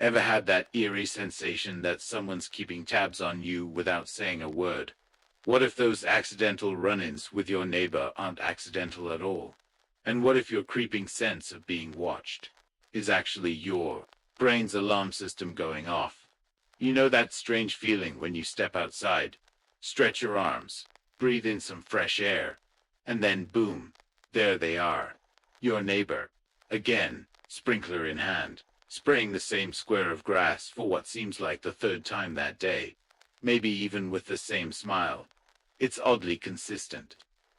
Ever had that eerie sensation that someone's keeping tabs on you without saying a word? What if those accidental run-ins with your neighbor aren't accidental at all? And what if your creeping sense of being watched is actually your brain's alarm system going off? You know that strange feeling when you step outside, stretch your arms, breathe in some fresh air, and then boom, there they are. Your neighbor, again, sprinkler in hand, spraying the same square of grass for what seems like the third time that day, maybe even with the same smile. It's oddly consistent,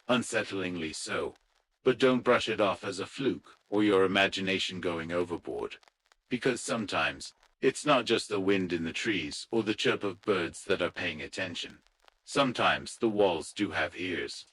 unsettlingly so. But don't brush it off as a fluke or your imagination going overboard. Because sometimes, it's not just the wind in the trees or the chirp of birds that are paying attention. Sometimes the walls do have ears.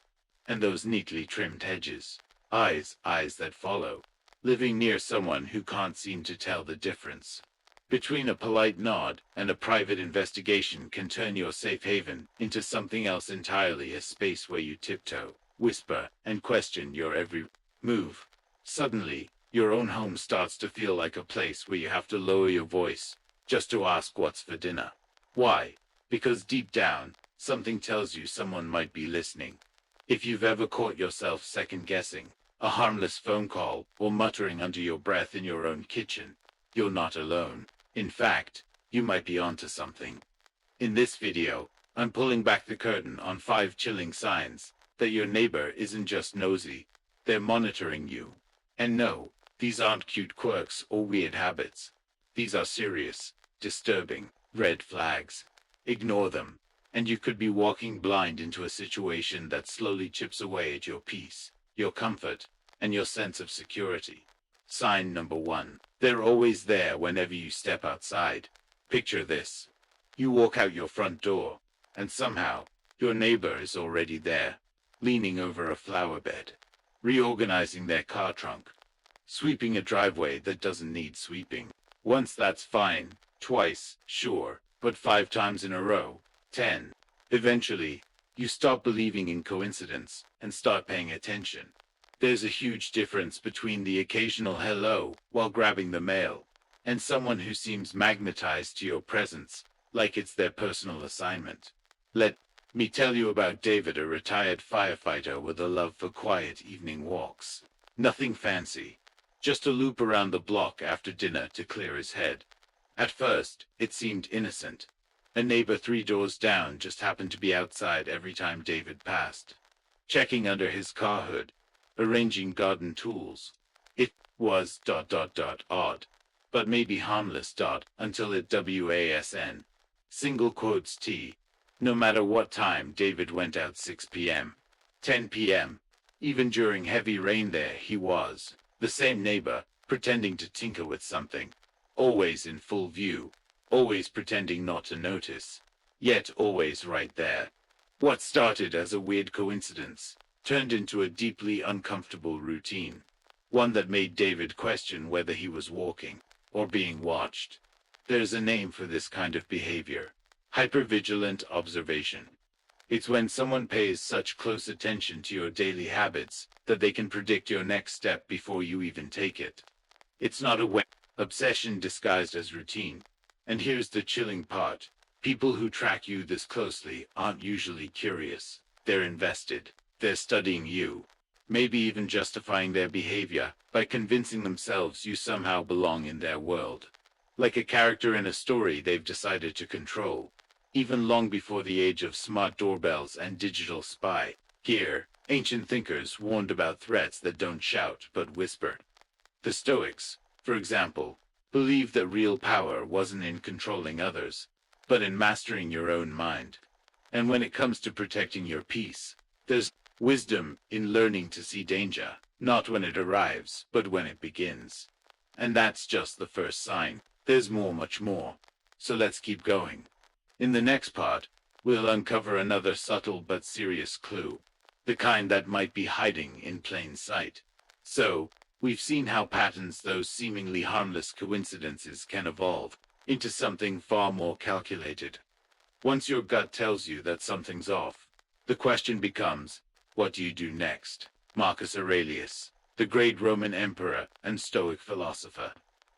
And those neatly trimmed hedges, eyes that follow, living near someone who can't seem to tell the difference between a polite nod and a private investigation can turn your safe haven into something else entirely, a space where you tiptoe, whisper, and question your every move. Suddenly, your own home starts to feel like a place where you have to lower your voice just to ask what's for dinner. Why? Because deep down, something tells you someone might be listening. If you've ever caught yourself second-guessing a harmless phone call or muttering under your breath in your own kitchen, you're not alone. In fact, you might be onto something. In this video, I'm pulling back the curtain on 5 chilling signs that your neighbor isn't just nosy, they're monitoring you. And no, these aren't cute quirks or weird habits. These are serious, disturbing, red flags. Ignore them, and you could be walking blind into a situation that slowly chips away at your peace, your comfort, and your sense of security. Sign number 1. They're always there whenever you step outside. Picture this. You walk out your front door, and somehow, your neighbor is already there, leaning over a flower bed, reorganizing their car trunk, sweeping a driveway that doesn't need sweeping. Once that's fine, twice, sure, but 5 times in a row, 10. Eventually, you stop believing in coincidence and start paying attention. There's a huge difference between the occasional hello while grabbing the mail and someone who seems magnetized to your presence, like it's their personal assignment. Let me tell you about David, a retired firefighter with a love for quiet evening walks. Nothing fancy, just a loop around the block after dinner to clear his head. At first, it seemed innocent. A neighbor 3 doors down just happened to be outside every time David passed, checking under his car hood, arranging garden tools. It was ... odd, but maybe harmless ... until it WASN. Single quotes T. No matter what time David went out, 6 p.m., 10 p.m., even during heavy rain, there he was, the same neighbor, pretending to tinker with something, always in full view, always pretending not to notice, yet always right there. What started as a weird coincidence turned into a deeply uncomfortable routine, one that made David question whether he was walking or being watched. There's a name for this kind of behavior: hypervigilant observation. It's when someone pays such close attention to your daily habits that they can predict your next step before you even take it. It's not a obsession disguised as routine. And here's the chilling part: people who track you this closely aren't usually curious. They're invested. They're studying you, maybe even justifying their behavior by convincing themselves you somehow belong in their world. Like a character in a story they've decided to control. Even long before the age of smart doorbells and digital spy gear, ancient thinkers warned about threats that don't shout but whisper. The Stoics, for example, believed that real power wasn't in controlling others, but in mastering your own mind. And when it comes to protecting your peace, there's wisdom in learning to see danger, not when it arrives, but when it begins. And that's just the first sign. There's more, much more. So let's keep going. In the next part, we'll uncover another subtle but serious clue, the kind that might be hiding in plain sight. So, we've seen how patterns, those seemingly harmless coincidences, can evolve into something far more calculated. Once your gut tells you that something's off, the question becomes, what do you do next? Marcus Aurelius, the great Roman emperor and Stoic philosopher,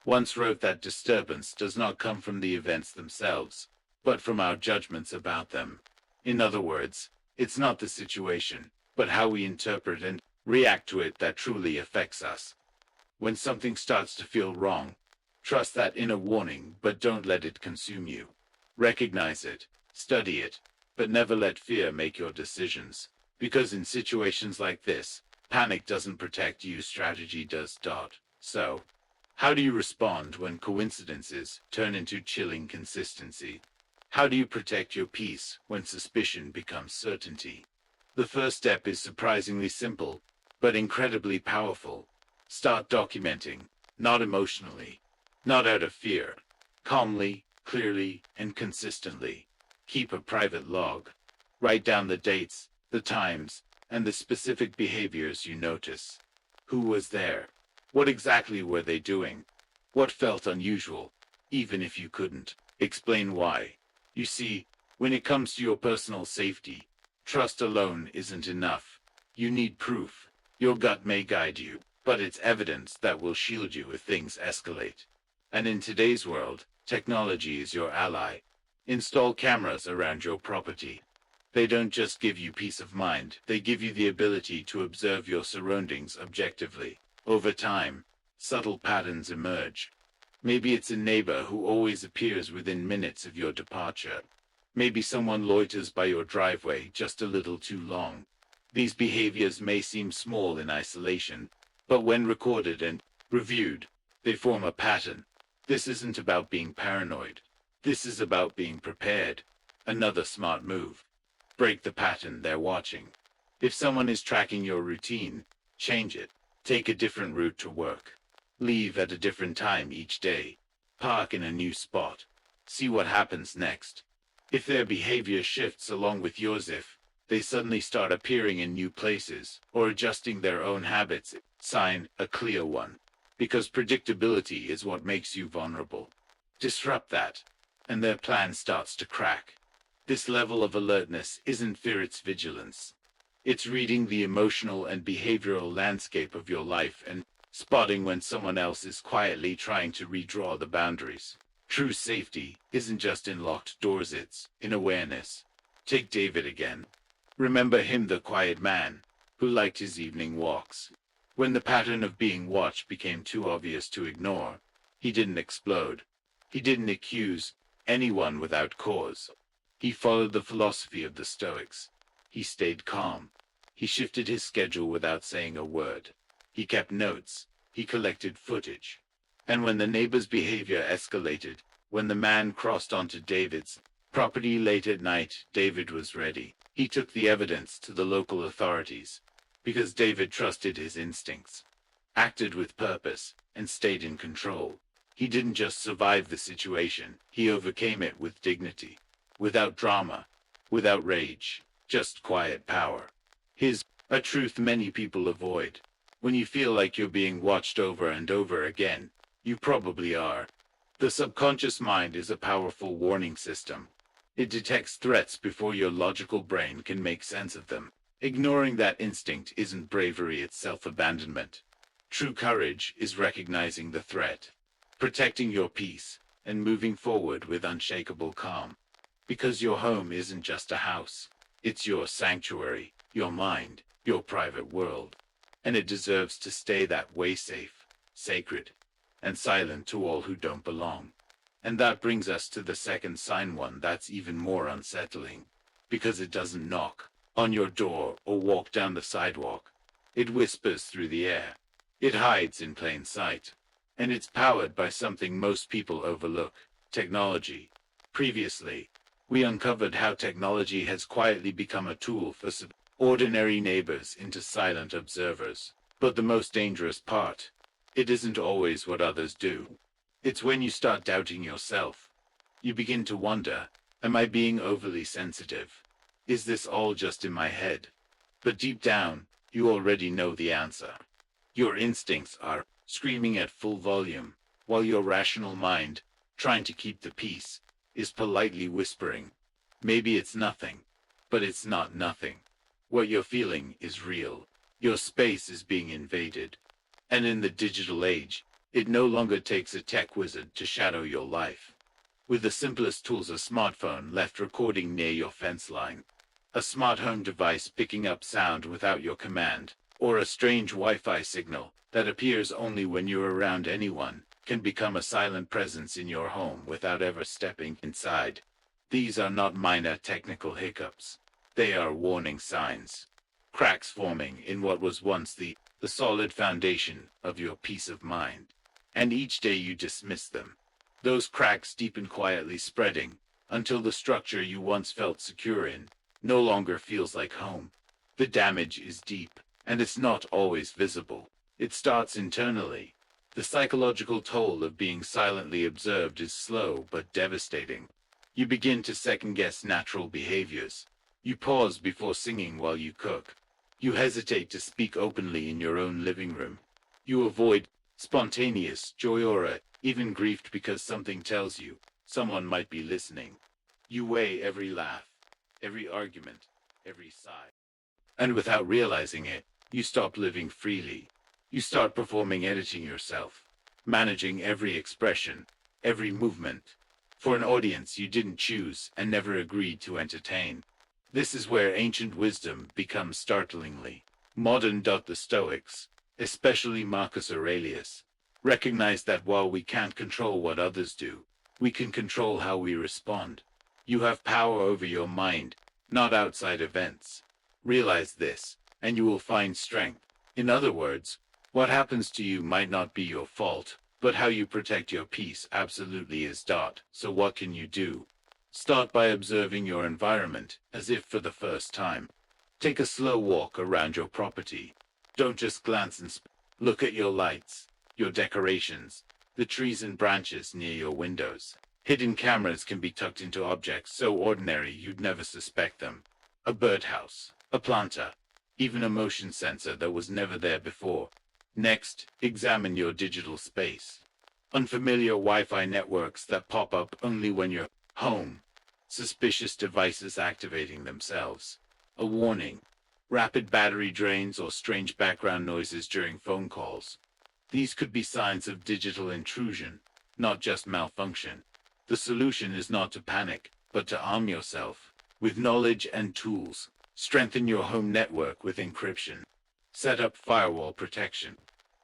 once wrote that disturbance does not come from the events themselves, but from our judgments about them. In other words, it's not the situation, but how we interpret and react to it that truly affects us. When something starts to feel wrong, trust that inner warning, but don't let it consume you. Recognize it, study it, but never let fear make your decisions. Because in situations like this, panic doesn't protect you, strategy does. So, how do you respond when coincidences turn into chilling consistency? How do you protect your peace when suspicion becomes certainty? The first step is surprisingly simple, but incredibly powerful. Start documenting, not emotionally, not out of fear, calmly, clearly, and consistently. Keep a private log. Write down the dates, the times, and the specific behaviors you notice. Who was there? What exactly were they doing? What felt unusual? Even if you couldn't explain why. You see, when it comes to your personal safety, trust alone isn't enough. You need proof. Your gut may guide you, but it's evidence that will shield you if things escalate. And in today's world, technology is your ally. Install cameras around your property. They don't just give you peace of mind, they give you the ability to observe your surroundings objectively. Over time, subtle patterns emerge. Maybe it's a neighbor who always appears within minutes of your departure. Maybe someone loiters by your driveway just a little too long. These behaviors may seem small in isolation, but when recorded and reviewed, they form a pattern. This isn't about being paranoid. This is about being prepared. Another smart move. Break the pattern they're watching. If someone is tracking your routine, change it. Take a different route to work. Leave at a different time each day. Park in a new spot. See what happens next. If their behavior shifts along with yours, if they suddenly start appearing in new places or adjusting their own habits, sign a clear one. Because predictability is what makes you vulnerable. Disrupt that, and their plan starts to crack. This level of alertness isn't fear, it's vigilance. It's reading the emotional and behavioral landscape of your life and spotting when someone else is quietly trying to redraw the boundaries. True safety isn't just in locked doors, it's in awareness. Take David again. Remember him, the quiet man who liked his evening walks. When the pattern of being watched became too obvious to ignore, he didn't explode. He didn't accuse anyone without cause. He followed the philosophy of the Stoics. He stayed calm. He shifted his schedule without saying a word. He kept notes. He collected footage. And when the neighbor's behavior escalated, when the man crossed onto David's property late at night, David was ready. He took the evidence to the local authorities, because David trusted his instincts, acted with purpose, and stayed in control. He didn't just survive the situation, he overcame it with dignity, without drama, without rage, just quiet power. His a truth many people avoid. When you feel like you're being watched over and over again, you probably are. The subconscious mind is a powerful warning system. It detects threats before your logical brain can make sense of them. Ignoring that instinct isn't bravery, it's self-abandonment. True courage is recognizing the threat, protecting your peace, and moving forward with unshakable calm. Because your home isn't just a house. It's your sanctuary, your mind, your private world. And it deserves to stay that way, safe, sacred, and silent to all who don't belong. And that brings us to the second sign, one that's even more unsettling, because it doesn't knock on your door or walk down the sidewalk. It whispers through the air. It hides in plain sight. And it's powered by something most people overlook: technology. Previously, we uncovered how technology has quietly become a tool for ordinary neighbors into silent observers. But the most dangerous part, it isn't always what others do. It's when you start doubting yourself. You begin to wonder, am I being overly sensitive? Is this all just in my head? But deep down, you already know the answer. Your instincts are screaming at full volume, while your rational mind, trying to keep the peace, is politely whispering. Maybe it's nothing, but it's not nothing. What you're feeling is real. Your space is being invaded. And in the digital age, It no longer takes a tech wizard to shadow your life. With the simplest tools, a smartphone left recording near your fence line, a smart home device picking up sound without your command, or a strange Wi-Fi signal that appears only when you're around, anyone can become a silent presence in your home without ever stepping inside. These are not minor technical hiccups. They are warning signs. Cracks forming in what was once the solid foundation of your peace of mind. And each day you dismiss them. Those cracks deepen, quietly spreading, until the structure you once felt secure in no longer feels like home. The damage is deep, and it's not always visible. It starts internally. The psychological toll of being silently observed is slow but devastating. You begin to second-guess natural behaviors. You pause before singing while you cook. You hesitate to speak openly in your own living room. You avoid spontaneous joy or even grief because something tells you someone might be listening. You weigh every laugh, every argument, every sigh. And without realizing it, you stop living freely. You start performing, editing yourself, managing every expression, every movement, for an audience you didn't choose and never agreed to entertain. This is where ancient wisdom becomes startlingly modern. The Stoics, especially Marcus Aurelius, recognized that while we can't control what others do, we can control how we respond. You have power over your mind, not outside events. Realize this, and you will find strength. In other words, what happens to you might not be your fault, but how you protect your peace absolutely is. So what can you do? Start by observing your environment, as if for the first time. Take a slow walk around your property. Don't just glance and look at your lights, your decorations, the trees and branches near your windows. Hidden cameras can be tucked into objects so ordinary you'd never suspect them. A birdhouse, a planter, even a motion sensor that was never there before. Next, examine your digital space. Unfamiliar Wi-Fi networks that pop up only when you're home. Suspicious devices activating themselves. A warning. Rapid battery drains or strange background noises during phone calls. These could be signs of digital intrusion, not just malfunction. The solution is not to panic, but to arm yourself with knowledge and tools. Strengthen your home network with encryption. Set up firewall protection.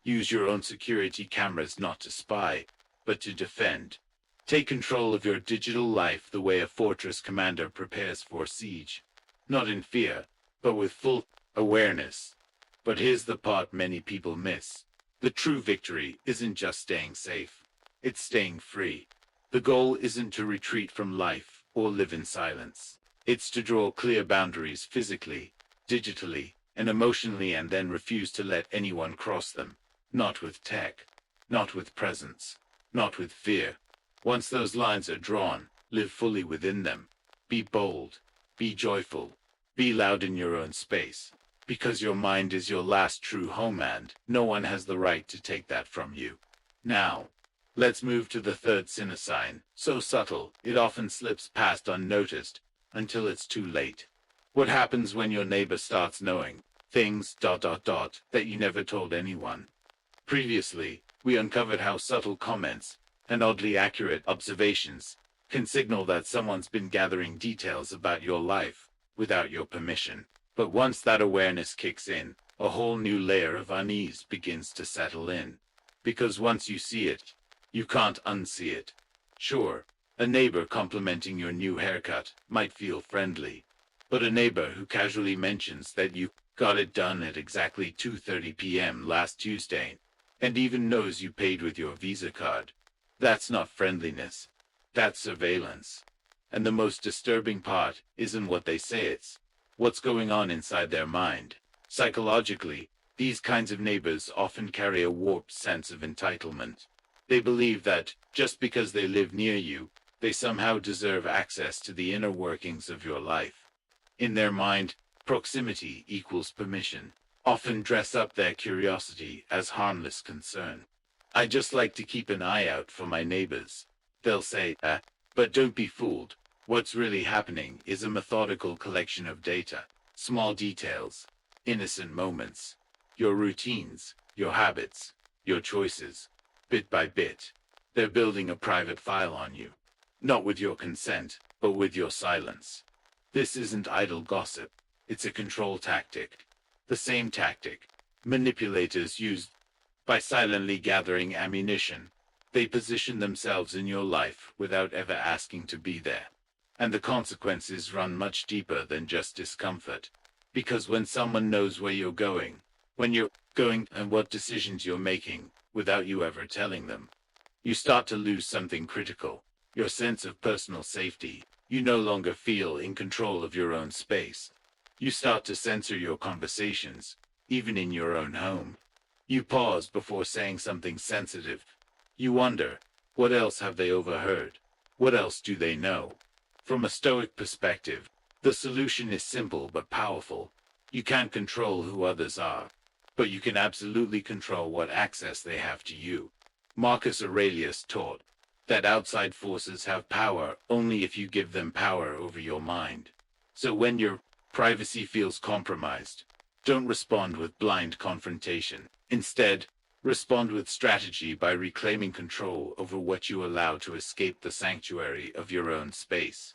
Use your own security cameras not to spy, but to defend. Take control of your digital life the way a fortress commander prepares for siege. Not in fear, but with full awareness. But here's the part many people miss. The true victory isn't just staying safe. It's staying free. The goal isn't to retreat from life or live in silence. It's to draw clear boundaries physically, digitally, and emotionally, and then refuse to let anyone cross them. Not with tech, not with presence, not with fear. Once those lines are drawn, live fully within them. Be bold, be joyful, be loud in your own space. Because your mind is your last true home, and no one has the right to take that from you. Now, let's move to the third sin sign, so subtle it often slips past unnoticed until it's too late. What happens when your neighbor starts knowing things that you never told anyone? Previously, we uncovered how subtle comments and oddly accurate observations can signal that someone's been gathering details about your life without your permission. But once that awareness kicks in, a whole new layer of unease begins to settle in. Because once you see it, you can't unsee it. Sure, a neighbor complimenting your new haircut might feel friendly, but a neighbor who casually mentions that you got it done at exactly 2:30 p.m. last Tuesday, and even knows you paid with your Visa card, that's not friendliness, that's surveillance. And the most disturbing part isn't what they say, it's what's going on inside their mind. Psychologically, these kinds of neighbors often carry a warped sense of entitlement. They believe that, just because they live near you, they somehow deserve access to the inner workings of your life. In their mind, proximity equals permission. Often dress up their curiosity as harmless concern. I just like to keep an eye out for my neighbors, they'll say, but don't be fooled. What's really happening is a methodical collection of data, small details, innocent moments, your routines, your habits, your choices. bit by bit. They're building a private file on you. Not with your consent, but with your silence. This isn't idle gossip. It's a control tactic. The same tactic manipulators use by silently gathering ammunition. They position themselves in your life without ever asking to be there. And the consequences run much deeper than just discomfort. Because when someone knows where you're going, when you're going and what decisions you're making, without you ever telling them, you start to lose something critical, your sense of personal safety. You no longer feel in control of your own space. You start to censor your conversations, even in your own home. You pause before saying something sensitive. You wonder, what else have they overheard? What else do they know? From a Stoic perspective, the solution is simple but powerful. You can't control who others are, but you can absolutely control what access they have to you. Marcus Aurelius taught that outside forces have power only if you give them power over your mind. So when your privacy feels compromised, don't respond with blind confrontation. Instead, respond with strategy by reclaiming control over what you allow to escape the sanctuary of your own space.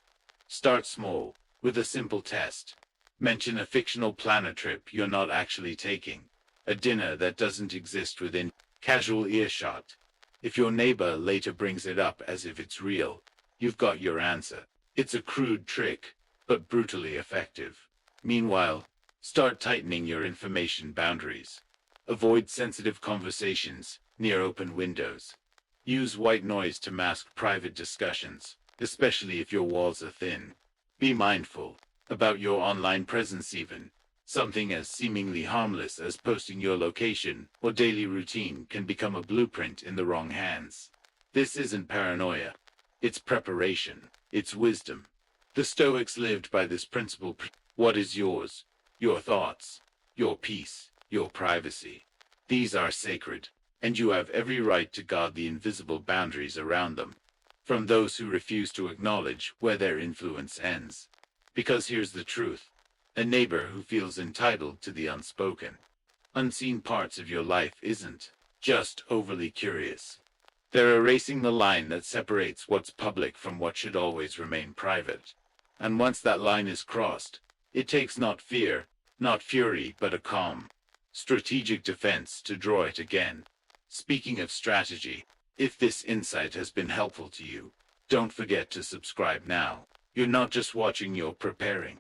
Start small, with a simple test. Mention a fictional planner trip you're not actually taking, a dinner that doesn't exist within casual earshot. If your neighbor later brings it up as if it's real, you've got your answer. It's a crude trick, but brutally effective. Meanwhile, start tightening your information boundaries. Avoid sensitive conversations near open windows. Use white noise to mask private discussions, especially if your walls are thin. Be mindful about your online presence even. Something as seemingly harmless as posting your location or daily routine can become a blueprint in the wrong hands. This isn't paranoia. It's preparation. It's wisdom. The Stoics lived by this principle. What is yours? Your thoughts, your peace, your privacy. These are sacred, and you have every right to guard the invisible boundaries around them, from those who refuse to acknowledge where their influence ends. Because here's the truth. A neighbor who feels entitled to the unspoken, unseen parts of your life isn't just overly curious. They're erasing the line that separates what's public from what should always remain private. And once that line is crossed, it takes not fear, not fury, but a calm, strategic defense to draw it again. Speaking of strategy, if this insight has been helpful to you, don't forget to subscribe now. You're not just watching, you're preparing.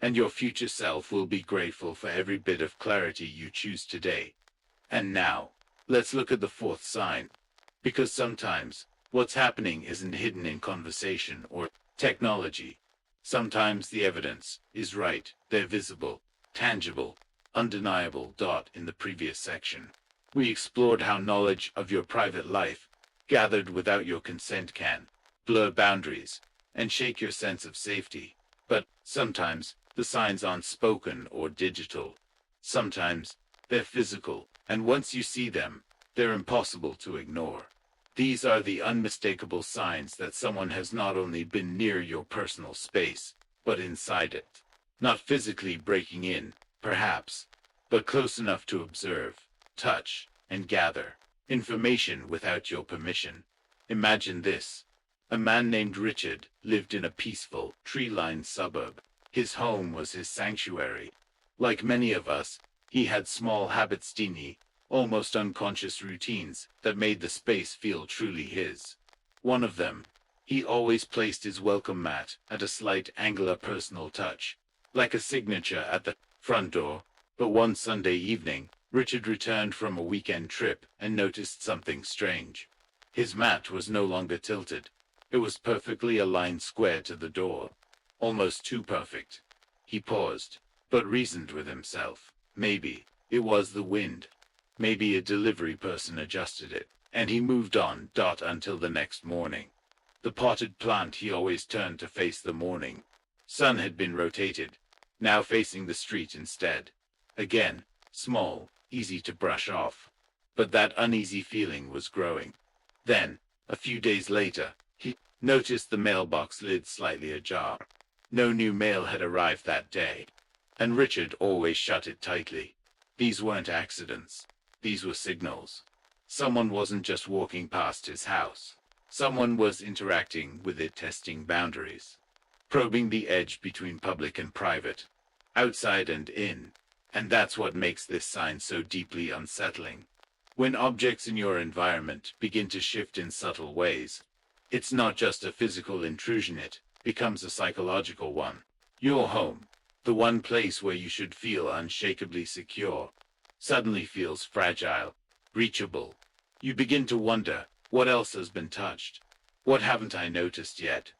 And your future self will be grateful for every bit of clarity you choose today. And now, let's look at the fourth sign. Because sometimes, what's happening isn't hidden in conversation or technology. Sometimes the evidence is right. They're visible, tangible, undeniable. In the previous section, we explored how knowledge of your private life, gathered without your consent, can blur boundaries and shake your sense of safety. But sometimes, the signs aren't spoken or digital. Sometimes, they're physical, and once you see them, they're impossible to ignore. These are the unmistakable signs that someone has not only been near your personal space, but inside it. Not physically breaking in, perhaps, but close enough to observe, touch, and gather information without your permission. Imagine this. A man named Richard lived in a peaceful, tree-lined suburb. His home was his sanctuary. Like many of us, he had small habits, teeny, almost unconscious routines that made the space feel truly his. One of them, he always placed his welcome mat at a slight angle, a personal touch, like a signature at the front door. But one Sunday evening, Richard returned from a weekend trip and noticed something strange. His mat was no longer tilted. It was perfectly aligned square to the door. Almost too perfect. He paused, but reasoned with himself. Maybe it was the wind. Maybe a delivery person adjusted it, and he moved on. Until the next morning. The potted plant he always turned to face the morning sun had been rotated, now facing the street instead. Again, small, easy to brush off. But that uneasy feeling was growing. Then, a few days later, he noticed the mailbox lid slightly ajar. No new mail had arrived that day, and Richard always shut it tightly. These weren't accidents. These were signals. Someone wasn't just walking past his house. Someone was interacting with it, testing boundaries, probing the edge between public and private, outside and in. And that's what makes this sign so deeply unsettling. When objects in your environment begin to shift in subtle ways, it's not just a physical intrusion, it becomes a psychological one. Your home, the one place where you should feel unshakably secure, suddenly feels fragile, reachable. You begin to wonder, what else has been touched? What haven't I noticed yet?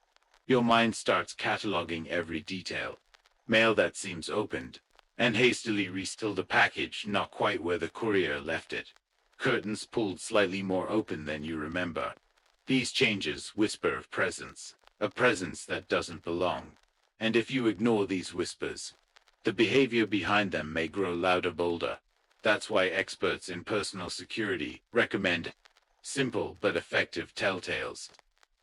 Your mind starts cataloging every detail. Mail that seems opened, and hastily resealed a package not quite where the courier left it. Curtains pulled slightly more open than you remember. These changes whisper of presence, a presence that doesn't belong. And if you ignore these whispers, the behavior behind them may grow louder, bolder. That's why experts in personal security recommend simple but effective telltales.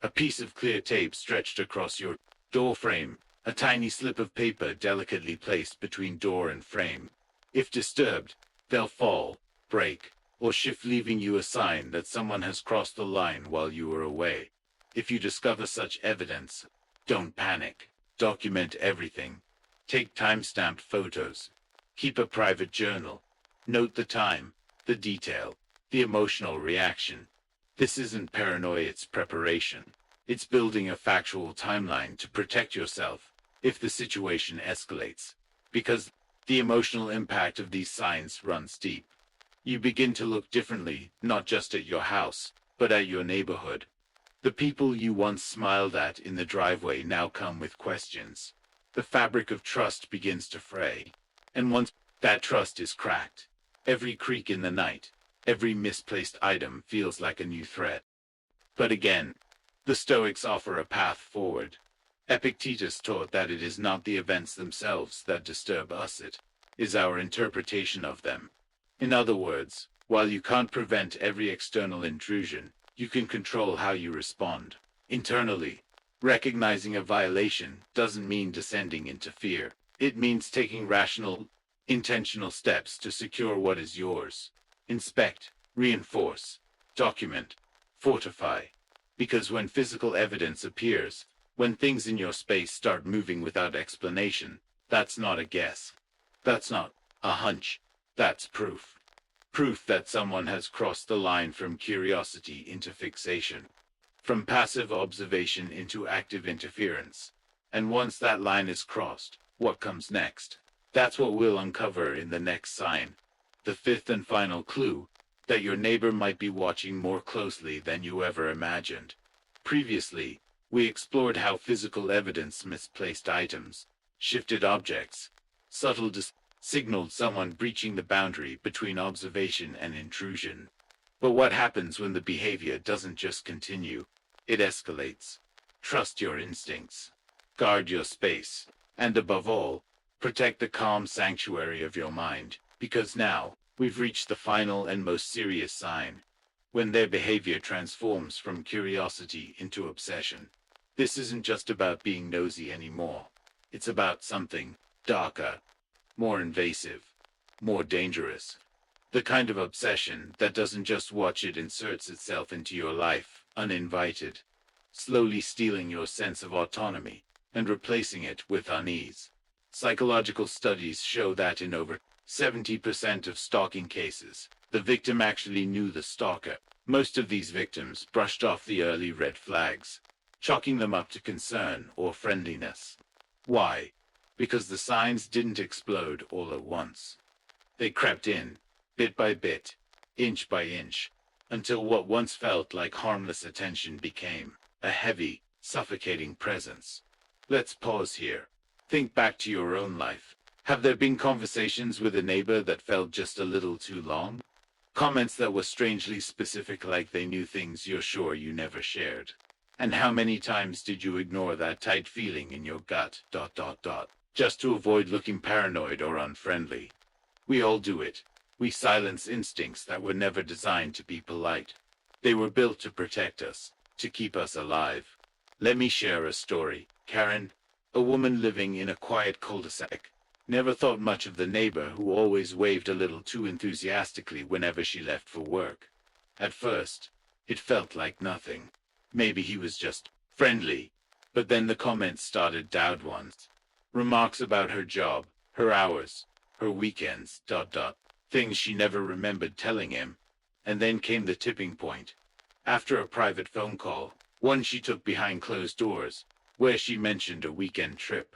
A piece of clear tape stretched across your door frame, a tiny slip of paper delicately placed between door and frame. If disturbed, they'll fall, break, or shift, leaving you a sign that someone has crossed the line while you were away. If you discover such evidence, don't panic. Document everything. Take time-stamped photos. Keep a private journal. Note the time, the detail, the emotional reaction. This isn't paranoia, it's preparation. It's building a factual timeline to protect yourself if the situation escalates. Because the emotional impact of these signs runs deep. You begin to look differently, not just at your house, but at your neighborhood. The people you once smiled at in the driveway now come with questions. The fabric of trust begins to fray. And once that trust is cracked, every creak in the night, every misplaced item feels like a new threat. But again, the Stoics offer a path forward. Epictetus taught that it is not the events themselves that disturb us, it is our interpretation of them. In other words, while you can't prevent every external intrusion, you can control how you respond. Internally, recognizing a violation doesn't mean descending into fear. It means taking rational, intentional steps to secure what is yours. Inspect, reinforce, document, fortify. Because when physical evidence appears, when things in your space start moving without explanation, that's not a guess. That's not a hunch. That's proof. Proof that someone has crossed the line from curiosity into fixation, from passive observation into active interference. And once that line is crossed, what comes next? That's what we'll uncover in the next sign. The fifth and final clue, that your neighbor might be watching more closely than you ever imagined. Previously, we explored how physical evidence, misplaced items, shifted objects, subtle signaled someone breaching the boundary between observation and intrusion. But what happens when the behavior doesn't just continue? It escalates. Trust your instincts. Guard your space. And above all, protect the calm sanctuary of your mind. Because now, we've reached the final and most serious sign. When their behavior transforms from curiosity into obsession. This isn't just about being nosy anymore. It's about something darker, more invasive, more dangerous. The kind of obsession that doesn't just watch, it inserts itself into your life, uninvited, slowly stealing your sense of autonomy and replacing it with unease. Psychological studies show that in over 70% of stalking cases, the victim actually knew the stalker. Most of these victims brushed off the early red flags, chalking them up to concern or friendliness. Why? Because the signs didn't explode all at once. They crept in, bit by bit, inch by inch, until what once felt like harmless attention became a heavy, suffocating presence. Let's pause here. Think back to your own life. Have there been conversations with a neighbor that felt just a little too long? Comments that were strangely specific, like they knew things you're sure you never shared. And how many times did you ignore that tight feeling in your gut, just to avoid looking paranoid or unfriendly? We all do it. We silence instincts that were never designed to be polite. They were built to protect us, to keep us alive. Let me share a story. Karen, a woman living in a quiet cul-de-sac, never thought much of the neighbor who always waved a little too enthusiastically whenever she left for work. At first, it felt like nothing. Maybe he was just friendly. But then the comments started to add ones. Remarks about her job, her hours, her weekends, things she never remembered telling him. And then came the tipping point. After a private phone call, one she took behind closed doors, where she mentioned a weekend trip.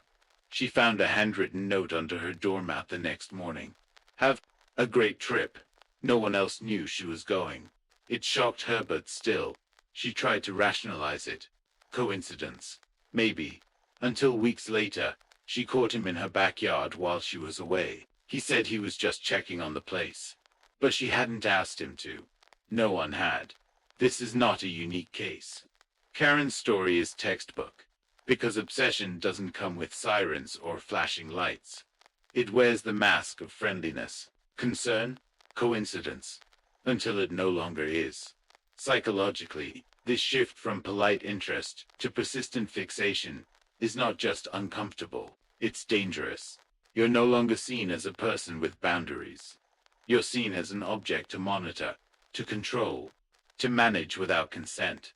She found a handwritten note under her doormat the next morning. Have a great trip. No one else knew she was going. It shocked her, but still, she tried to rationalize it. Coincidence? Maybe. Until weeks later, she caught him in her backyard while she was away. He said he was just checking on the place. But she hadn't asked him to. No one had. This is not a unique case. Karen's story is textbook. Because obsession doesn't come with sirens or flashing lights. It wears the mask of friendliness, concern, coincidence, until it no longer is. Psychologically, this shift from polite interest to persistent fixation is not just uncomfortable, it's dangerous. You're no longer seen as a person with boundaries. You're seen as an object to monitor, to control, to manage without consent.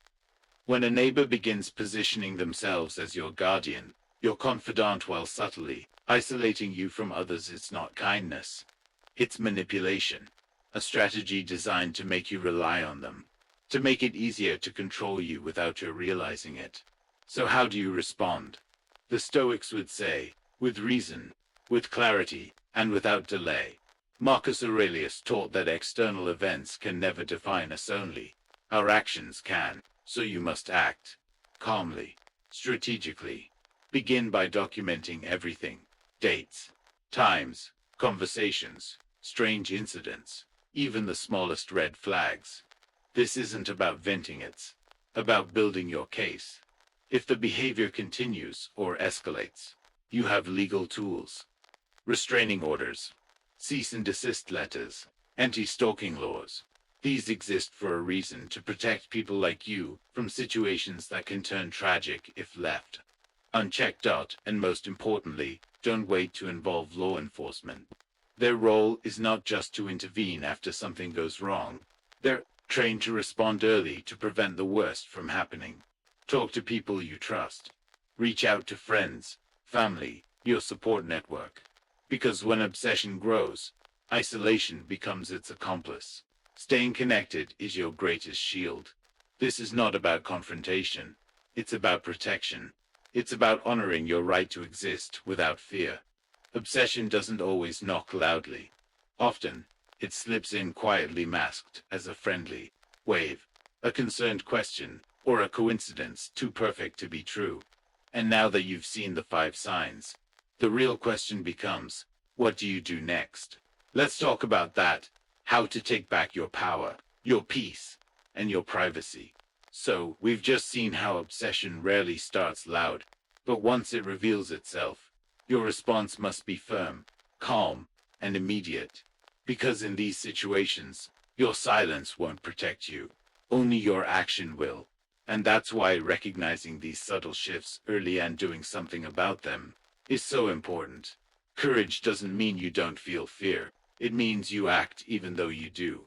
When a neighbor begins positioning themselves as your guardian, your confidant while subtly isolating you from others, it's not kindness. It's manipulation, a strategy designed to make you rely on them, to make it easier to control you without you realizing it. So how do you respond? The Stoics would say, with reason, with clarity, and without delay. Marcus Aurelius taught that external events can never define us only. Our actions can. So you must act calmly, strategically. Begin by documenting everything. Dates, times, conversations, strange incidents, even the smallest red flags. This isn't about venting, it's about building your case. If the behavior continues or escalates, you have legal tools. Restraining orders, cease and desist letters, anti-stalking laws. These exist for a reason, to protect people like you from situations that can turn tragic if left unchecked. And most importantly, don't wait to involve law enforcement. Their role is not just to intervene after something goes wrong. They're trained to respond early to prevent the worst from happening. Talk to people you trust. Reach out to friends, family, your support network. Because when obsession grows, isolation becomes its accomplice. Staying connected is your greatest shield. This is not about confrontation. It's about protection. It's about honoring your right to exist without fear. Obsession doesn't always knock loudly. Often, it slips in quietly, masked as a friendly wave, a concerned question, or a coincidence too perfect to be true. And now that you've seen the 5 signs, the real question becomes, what do you do next? Let's talk about that. How to take back your power, your peace, and your privacy. So, we've just seen how obsession rarely starts loud, but once it reveals itself, your response must be firm, calm, and immediate. Because in these situations, your silence won't protect you, only your action will. And that's why recognizing these subtle shifts early and doing something about them is so important. Courage doesn't mean you don't feel fear. It means you act even though you do.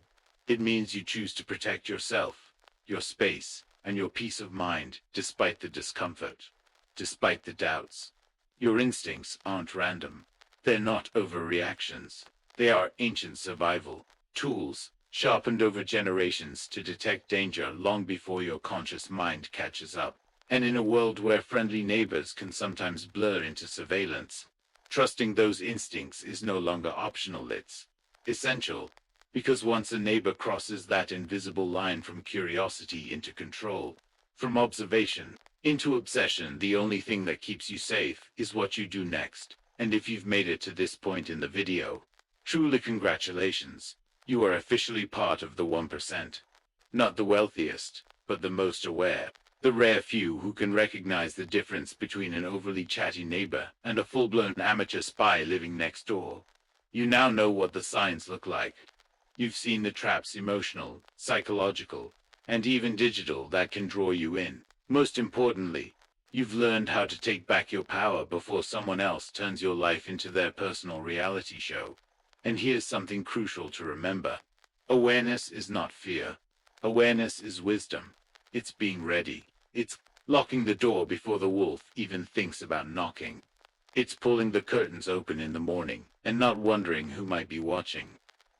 It means you choose to protect yourself, your space, and your peace of mind, despite the discomfort, despite the doubts. Your instincts aren't random. They're not overreactions. They are ancient survival tools, sharpened over generations to detect danger long before your conscious mind catches up. And in a world where friendly neighbors can sometimes blur into surveillance, trusting those instincts is no longer optional, it's essential. Because once a neighbor crosses that invisible line from curiosity into control, from observation into obsession, the only thing that keeps you safe is what you do next. And if you've made it to this point in the video, truly congratulations. You are officially part of the 1%. Not the wealthiest, but the most aware. The rare few who can recognize the difference between an overly chatty neighbor and a full-blown amateur spy living next door. You now know what the signs look like. You've seen the traps, emotional, psychological, and even digital, that can draw you in. Most importantly, you've learned how to take back your power before someone else turns your life into their personal reality show. And here's something crucial to remember. Awareness is not fear. Awareness is wisdom. It's being ready. It's locking the door before the wolf even thinks about knocking. It's pulling the curtains open in the morning and not wondering who might be watching.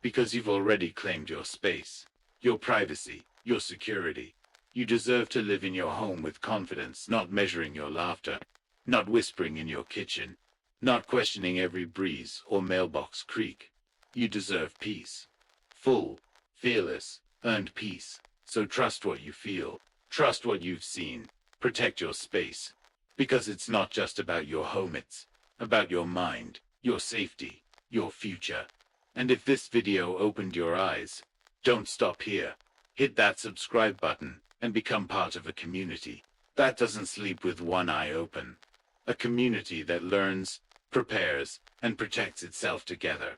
Because you've already claimed your space, your privacy, your security. You deserve to live in your home with confidence, not measuring your laughter, not whispering in your kitchen, not questioning every breeze or mailbox creak. You deserve peace. Full, fearless, earned peace. So trust what you feel. Trust what you've seen. Protect your space. Because it's not just about your home, it's about your mind, your safety, your future. And if this video opened your eyes, don't stop here. Hit that subscribe button and become part of a community that doesn't sleep with one eye open. A community that learns, prepares, and protects itself together.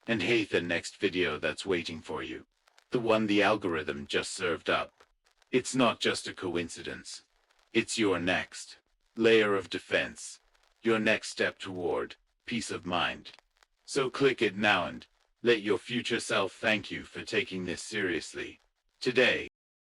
And hey, the next video that's waiting for you, the one the algorithm just served up, it's not just a coincidence. It's your next layer of defense, your next step toward peace of mind. So click it now and let your future self thank you for taking this seriously. Today,